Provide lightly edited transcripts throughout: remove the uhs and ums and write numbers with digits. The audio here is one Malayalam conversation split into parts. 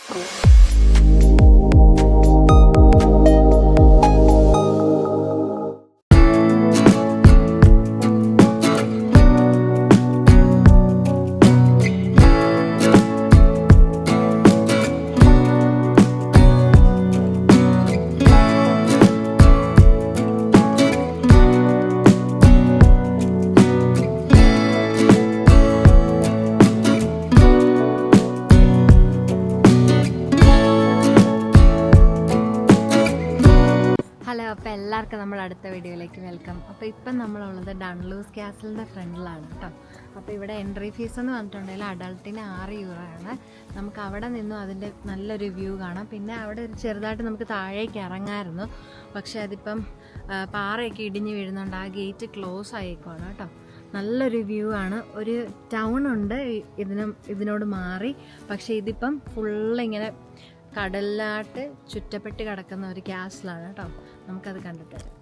ഹലോ, അപ്പോൾ എല്ലാവർക്കും നമ്മൾ അടുത്ത വീഡിയോയിലേക്ക് വെൽക്കം. അപ്പോൾ ഇപ്പം നമ്മളുള്ളത് ഡൺലൂസ് കാസലിൻ്റെ ഫ്രണ്ടിലാണ് കേട്ടോ. അപ്പോൾ ഇവിടെ എൻട്രി ഫീസ് എന്ന് പറഞ്ഞിട്ടുണ്ടെങ്കിൽ അഡൾട്ടിന് €6 ആണ്. നമുക്ക് അവിടെ നിന്നും അതിൻ്റെ നല്ലൊരു വ്യൂ കാണാം. പിന്നെ അവിടെ ചെറുതായിട്ട് നമുക്ക് താഴേക്ക് ഇറങ്ങാമായിരുന്നു, പക്ഷേ അതിപ്പം പാറയൊക്കെ ഇടിഞ്ഞ് വീഴുന്നുണ്ട്. ആ ഗേറ്റ് ക്ലോസ് ആയേക്കുവാണ് കേട്ടോ. നല്ലൊരു വ്യൂ ആണ്. ഒരു ടൗൺ ഉണ്ട് ഇതിനോട് മാറി, പക്ഷേ ഇതിപ്പം ഫുള്ളിങ്ങനെ കടലിലാട്ട് ചുറ്റപ്പെട്ട് കിടക്കുന്ന ഒരു കാസലാണ് കേട്ടോ. നമുക്കത് കണ്ടിട്ട് വരാം.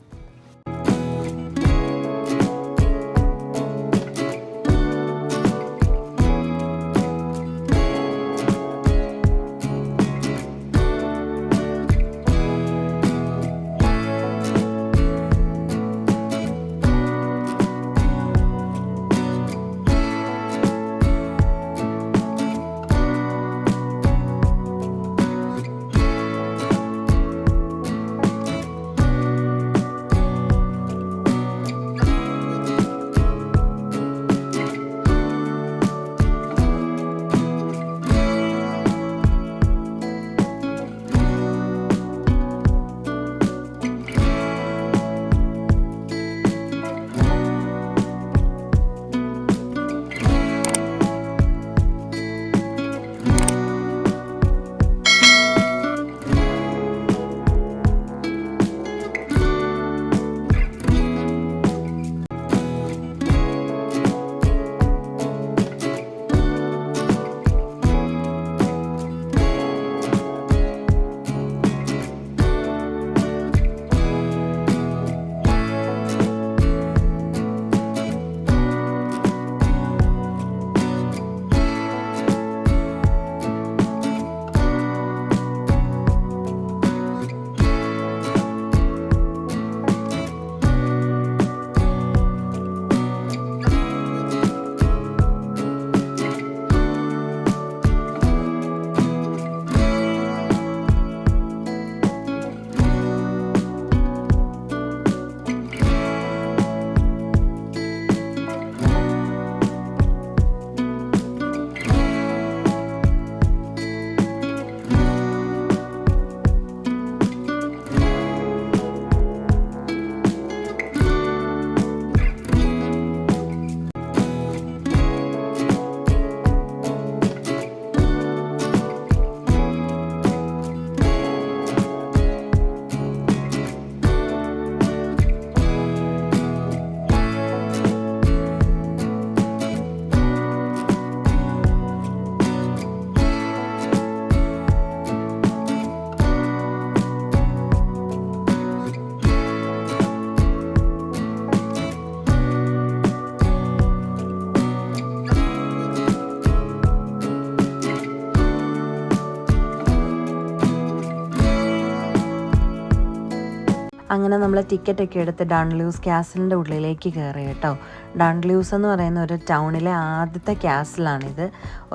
അങ്ങനെ നമ്മൾ ടിക്കറ്റൊക്കെ എടുത്ത് ഡൺലൂസ് കാസലിൻ്റെ ഉള്ളിലേക്ക് കയറി കേട്ടോ. ഡൺലൂസ് എന്ന് പറയുന്ന ഒരു ടൗണിലെ ആദ്യത്തെ കാസലാണിത്.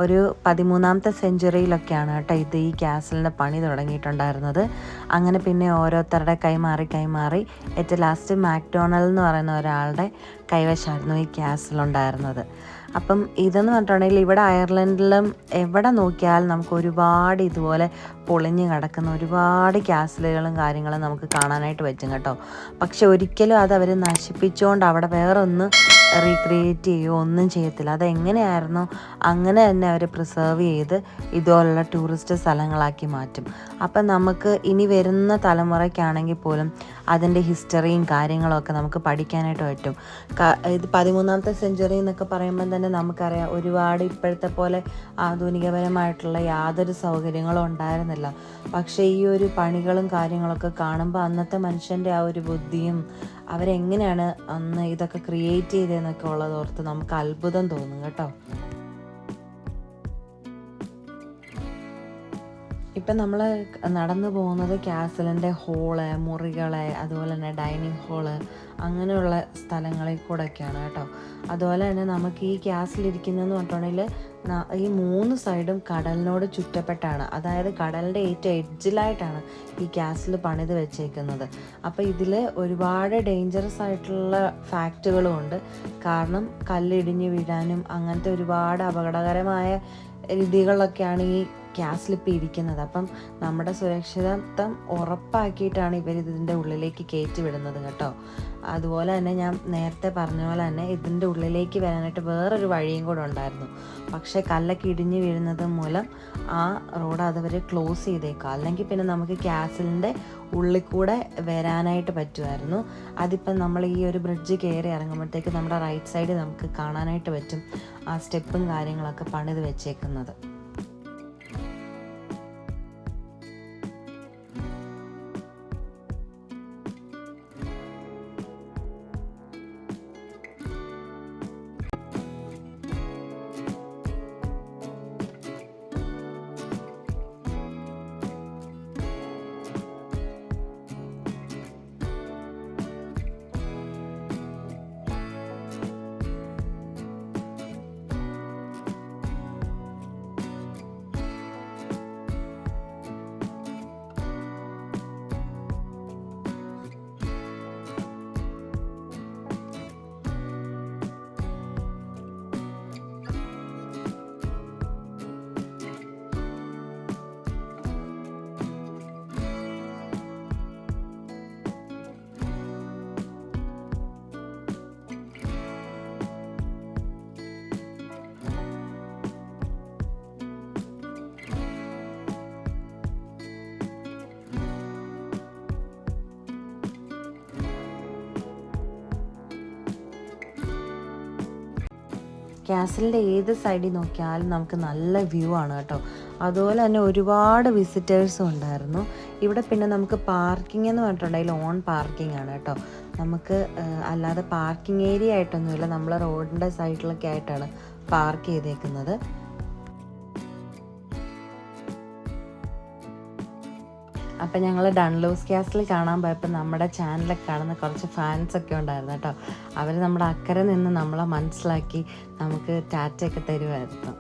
ഒരു 13ാമത്തെ സെഞ്ച്വറിയിലൊക്കെയാണ് കേട്ടോ ഈ കാസലിൻ്റെ പണി തുടങ്ങിയിട്ടുണ്ടായിരുന്നത്. അങ്ങനെ പിന്നെ ഓരോരുത്തരുടെ കൈമാറി ഏറ്റവും ലാസ്റ്റ് മാക്ഡൊണാൾഡ് എന്ന് പറയുന്ന ഒരാളുടെ കൈവശമായിരുന്നു ഈ കാസലുണ്ടായിരുന്നത്. അപ്പം ഇതെന്ന് പറഞ്ഞിട്ടുണ്ടെങ്കിൽ ഇവിടെ അയർലൻഡിലും എവിടെ നോക്കിയാലും നമുക്ക് ഒരുപാട് ഇതുപോലെ പൊളിഞ്ഞ് കിടക്കുന്ന ഒരുപാട് കാസലുകളും കാര്യങ്ങളും നമുക്ക് കാണാനായിട്ട് പറ്റും കേട്ടോ. പക്ഷെ ഒരിക്കലും അത് അവർ നശിപ്പിച്ചുകൊണ്ട് അവിടെ വേറൊന്ന് റീക്രിയേറ്റ് ചെയ്യുകയോ ഒന്നും ചെയ്യത്തില്ല. അതെങ്ങനെയായിരുന്നോ അങ്ങനെ തന്നെ അവർ പ്രിസർവ് ചെയ്ത് ഇതുപോലുള്ള ടൂറിസ്റ്റ് സ്ഥലങ്ങളാക്കി മാറ്റും. അപ്പം നമുക്ക് ഇനി വരുന്ന തലമുറയ്ക്കാണെങ്കിൽ പോലും അതിൻ്റെ ഹിസ്റ്ററിയും കാര്യങ്ങളൊക്കെ നമുക്ക് പഠിക്കാനായിട്ട് പറ്റും. ഇത് 13ാമത്തെ സെഞ്ച്വറി എന്നൊക്കെ പറയുമ്പം തന്നെ നമുക്കറിയാം ഒരുപാട് ഇപ്പോഴത്തെ പോലെ ആധുനികപരമായിട്ടുള്ള യാതൊരു സൗകര്യങ്ങളും ഉണ്ടായിരുന്നില്ല. പക്ഷേ ഈ ഒരു പണികളും കാര്യങ്ങളൊക്കെ കാണുമ്പോൾ അന്നത്തെ മനുഷ്യൻ്റെ ആ ഒരു ബുദ്ധിയും അവരെങ്ങനെയാണ് അന്ന് ഇതൊക്കെ ക്രിയേറ്റ് ചെയ്തതെന്നൊക്കെ ഉള്ളതോർത്ത് നമുക്ക് അത്ഭുതം തോന്നും കേട്ടോ. ഇപ്പം നമ്മൾ നടന്നു പോകുന്നത് ക്യാസലിൻ്റെ ഹോള്, മുറികളെ, അതുപോലെ തന്നെ ഡൈനിങ് ഹാള്, അങ്ങനെയുള്ള സ്ഥലങ്ങളിൽ കൂടെയൊക്കെയാണ് കേട്ടോ. അതുപോലെ തന്നെ നമുക്ക് ഈ ക്യാസിലിരിക്കുന്നതെന്ന് പറഞ്ഞിട്ടുണ്ടെങ്കിൽ ഈ 3 സൈഡും കടലിനോട് ചുറ്റപ്പെട്ടാണ്, അതായത് കടലിൻ്റെ ഏറ്റവും എഡ്ജിലായിട്ടാണ് ഈ ക്യാസിൽ പണിത് വെച്ചേക്കുന്നത്. അപ്പോൾ ഇതിൽ ഒരുപാട് ഡേഞ്ചറസ് ആയിട്ടുള്ള ഫാക്റ്റുകളും ഉണ്ട്. കാരണം കല്ലിടിഞ്ഞ് വീഴാനും അങ്ങനത്തെ ഒരുപാട് അപകടകരമായ രീതികളിലൊക്കെയാണ് ഈ ക്യാസിലിപ്പോൾ ഇരിക്കുന്നത്. അപ്പം നമ്മുടെ സുരക്ഷിതത്വം ഉറപ്പാക്കിയിട്ടാണ് ഇവരിതിൻ്റെ ഉള്ളിലേക്ക് കയറ്റി വിടുന്നത് കേട്ടോ. അതുപോലെ തന്നെ ഞാൻ നേരത്തെ പറഞ്ഞ പോലെ തന്നെ ഇതിൻ്റെ ഉള്ളിലേക്ക് വരാനായിട്ട് വേറൊരു വഴിയും കൂടെ ഉണ്ടായിരുന്നു. പക്ഷേ കല്ലൊക്കെ ഇടിഞ്ഞ് വീഴുന്നത് മൂലം ആ റോഡ് അതവർ ക്ലോസ് ചെയ്തേക്കുക, അല്ലെങ്കിൽ പിന്നെ നമുക്ക് ക്യാസിലിൻ്റെ ഉള്ളിൽ കൂടെ വരാനായിട്ട് പറ്റുമായിരുന്നു. അതിപ്പം നമ്മൾ ഈ ഒരു ബ്രിഡ്ജ് കയറി ഇറങ്ങുമ്പോഴത്തേക്ക് നമ്മുടെ റൈറ്റ് സൈഡ് നമുക്ക് കാണാനായിട്ട് പറ്റും ആ സ്റ്റെപ്പും കാര്യങ്ങളൊക്കെ പണിത് വെച്ചേക്കുന്നത്. ക്യാസലിൻ്റെ ഏത് സൈഡിൽ നോക്കിയാലും നമുക്ക് നല്ല വ്യൂ ആണ് കേട്ടോ. അതുപോലെ തന്നെ ഒരുപാട് വിസിറ്റേഴ്സും ഉണ്ടായിരുന്നു ഇവിടെ. പിന്നെ നമുക്ക് പാർക്കിംഗ് എന്ന് പറഞ്ഞിട്ടുണ്ടെങ്കിൽ ഓൺ പാർക്കിംഗ് ആണ് കേട്ടോ. നമുക്ക് അല്ലാതെ പാർക്കിംഗ് ഏരിയ ആയിട്ടൊന്നുമില്ല, നമ്മൾ റോഡിൻ്റെ സൈഡിലൊക്കെ ആയിട്ടാണ് പാർക്ക് ചെയ്തേക്കുന്നത്. അപ്പം ഞങ്ങൾ ഡൺലൂസ് ക്യാസിൽ കാണാൻ പോയപ്പോൾ നമ്മുടെ ചാനലൊക്കെ കാണുന്ന കുറച്ച് ഫാൻസൊക്കെ ഉണ്ടായിരുന്നു കേട്ടോ. അവർ നമ്മുടെ അക്കരെ നിന്ന് നമ്മളെ മനസ്സിലാക്കി നമുക്ക് ടാറ്റയൊക്കെ തരുമായിരുന്നു.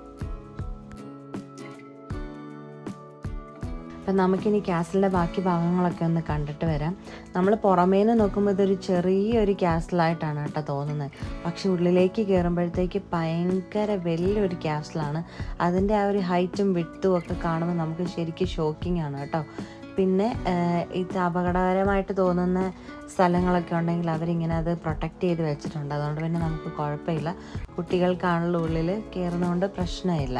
അപ്പം നമുക്കിനി ക്യാസിലിൻ്റെ ബാക്കി ഭാഗങ്ങളൊക്കെ ഒന്ന് കണ്ടിട്ട് വരാം. നമ്മൾ പുറമേന്ന് നോക്കുമ്പോൾ ഇതൊരു ചെറിയൊരു ക്യാസിലായിട്ടാണ് കേട്ടോ തോന്നുന്നത്. പക്ഷെ ഉള്ളിലേക്ക് കയറുമ്പോഴത്തേക്ക് ഭയങ്കര വലിയൊരു ക്യാസിലാണ്. അതിൻ്റെ ആ ഒരു ഹൈറ്റും വിഡ്ത്തും ഒക്കെ കാണുമ്പോൾ നമുക്ക് ശരിക്കും ഷോക്കിംഗ് ആണ് കേട്ടോ. പിന്നെ ഇത് അപകടകരമായിട്ട് തോന്നുന്ന സ്ഥലങ്ങളൊക്കെ ഉണ്ടെങ്കിൽ അവരിങ്ങനെ അത് പ്രൊട്ടക്റ്റ് ചെയ്ത് വെച്ചിട്ടുണ്ട്. അതുകൊണ്ട് പിന്നെ നമുക്ക് കുഴപ്പമില്ല, കുട്ടികൾക്കാണല്ലോ ഉള്ളിൽ കയറുന്നതുകൊണ്ട് പ്രശ്നമില്ല.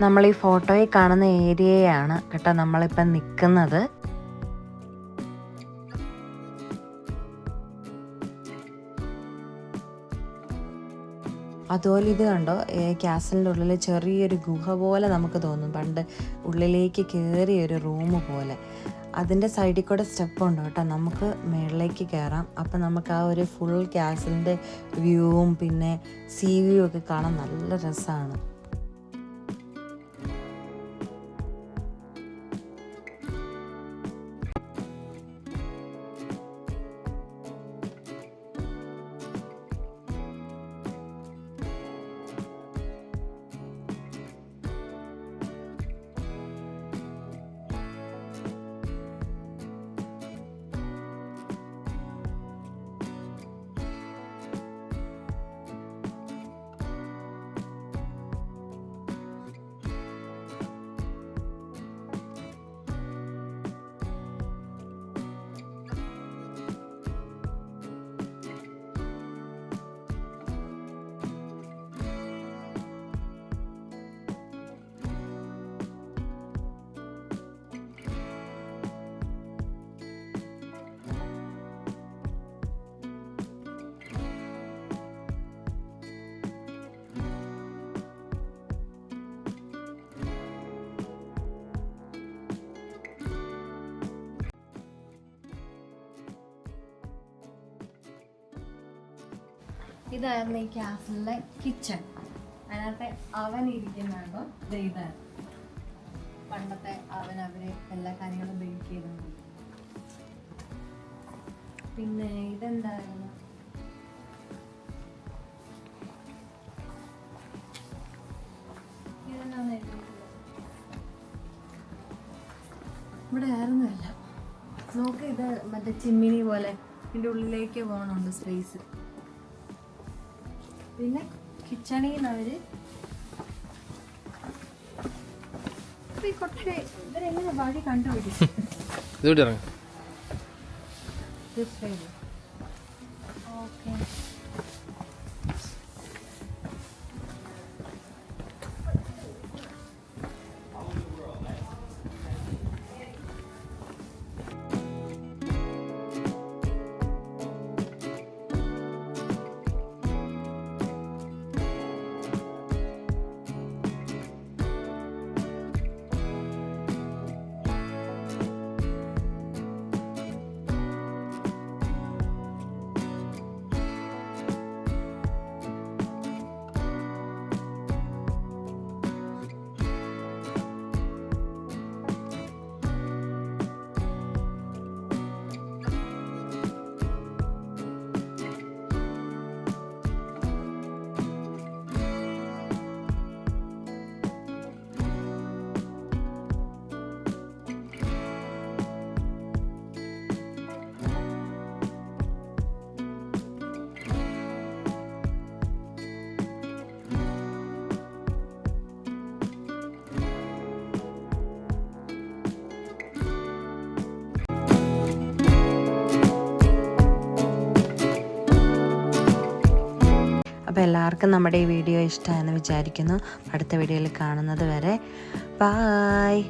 നമ്മൾ ഈ ഫോട്ടോയിൽ കാണുന്ന ഏരിയയാണ് കേട്ടോ നമ്മളിപ്പം നിൽക്കുന്നത്. അതുപോലെ ഇത് കണ്ടോ, ക്യാസലിൻ്റെ ഉള്ളിൽ ചെറിയൊരു ഗുഹ പോലെ നമുക്ക് തോന്നും, പണ്ട് ഉള്ളിലേക്ക് കയറിയൊരു റൂം പോലെ. അതിൻ്റെ സൈഡിൽ കൂടെ സ്റ്റെപ്പ് ഉണ്ട് കേട്ടോ, നമുക്ക് മുകളിലേക്ക് കയറാം. അപ്പം നമുക്ക് ആ ഒരു ഫുൾ ക്യാസലിൻ്റെ വ്യൂവും പിന്നെ സീ വ്യൂ ഒക്കെ കാണാൻ നല്ല രസമാണ്. ഇതായിരുന്നു ഈ ക്യാസലിലെ കിച്ചൺ. അതിനകത്തെ അവൻ ഇരിക്കുന്നുണ്ടോ, ഇതാണ് പണ്ടത്തെ അവൻ. അവര് എല്ലാ കാര്യങ്ങളും ബേക്ക് ചെയ്തിട്ടുണ്ട്. പിന്നെ ഇതെന്തായിരുന്നു, ഇതെന്താന്ന് ഇവിടെ ആയിരുന്നല്ല. നോക്ക്, ഇത് മറ്റേ ചിമ്മിനി പോലെ ഇതിൻ്റെ ഉള്ളിലേക്ക് പോകണുണ്ട് സ്പേസ്. പിന്നെ കിച്ചണിൽ നിന്ന് അവര് ഈ കൊട്ടേ ഇവരെങ്ങനെ വഴി കണ്ടുപിടിച്ചു. ഓക്കെ, അപ്പോൾ എല്ലാവർക്കും നമ്മുടെ ഈ വീഡിയോ ഇഷ്ടമായെന്ന് വിചാരിക്കുന്നു. അടുത്ത വീഡിയോയിൽ കാണുന്നത് വരെ ബായ്.